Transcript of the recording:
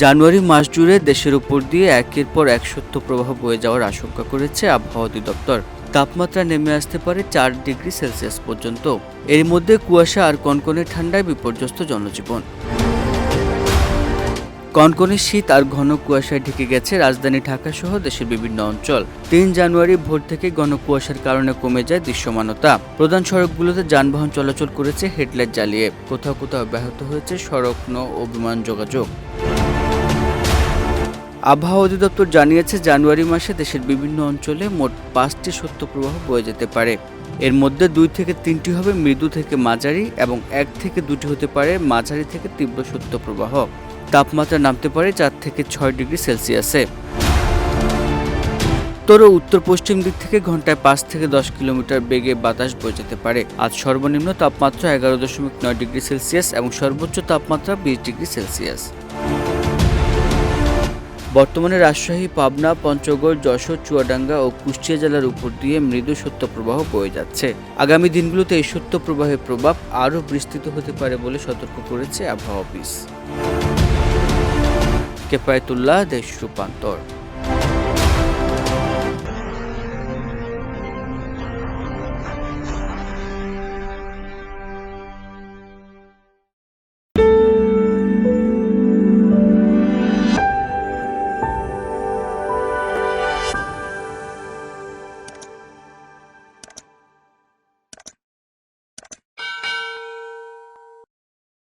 জানুয়ারি মাস জুড়ে দেশের উপর দিয়ে একের পর এক শৈত্যপ্রবাহ বয়ে যাওয়ার আশঙ্কা করেছে আবহাওয়া অধিদপ্তর। তাপমাত্রা নেমে আসতে পারে 4 ডিগ্রি সেলসিয়াস পর্যন্ত। এর মধ্যে কুয়াশা আর কনকনে ঠান্ডায় বিপর্যস্ত জনজীবন। কনকনে শীত আর ঘন কুয়াশায় ঢেকে গেছে রাজধানী ঢাকা সহ দেশের বিভিন্ন অঞ্চল। 3 জানুয়ারি ভোর থেকে ঘন কুয়াশার কারণে কমে যায় দৃশ্যমানতা। প্রধান সড়কগুলোতে যানবাহন চলাচল করেছে হেডলাইট জ্বালিয়ে। কোথাও কোথাও ব্যাহত হয়েছে সড়ক ও বিমান যোগাযোগ। আবহাওয়া অধিদপ্তর জানিয়েছে, জানুয়ারি মাসে দেশের বিভিন্ন অঞ্চলে মোট 5টি শৈত্যপ্রবাহ বয়ে যেতে পারে। এর মধ্যে 2 থেকে 3টি হবে মৃদু থেকে মাঝারি এবং 1 থেকে 2টি হতে পারে মাঝারি থেকে তীব্র শৈত্যপ্রবাহ। তাপমাত্রা নামতে পারে 4 থেকে 6 ডিগ্রি সেলসিয়াসে। উত্তর ও উত্তর পশ্চিম দিক থেকে ঘন্টায় 5 থেকে 10 কিলোমিটার বেগে বাতাস বয়ে যেতে পারে। আজ সর্বনিম্ন তাপমাত্রা 11.9 ডিগ্রি সেলসিয়াস এবং সর্বোচ্চ তাপমাত্রা 20 ডিগ্রি সেলসিয়াস। বর্তমানে রাজশাহী, পাবনা, পঞ্চগড়, যশোর, চুয়াডাঙ্গা ও কুষ্টিয়া জেলার উপর দিয়ে মৃদু শৈত্যপ্রবাহ বয়ে যাচ্ছে। আগামী দিনগুলোতে এই শৈত্যপ্রবাহের প্রভাব আরও বিস্তৃত হতে পারে বলে সতর্ক করেছে আবহাওয়া অফিস। কেফায়েতুল্লাহ, দেশ রূপান্তর।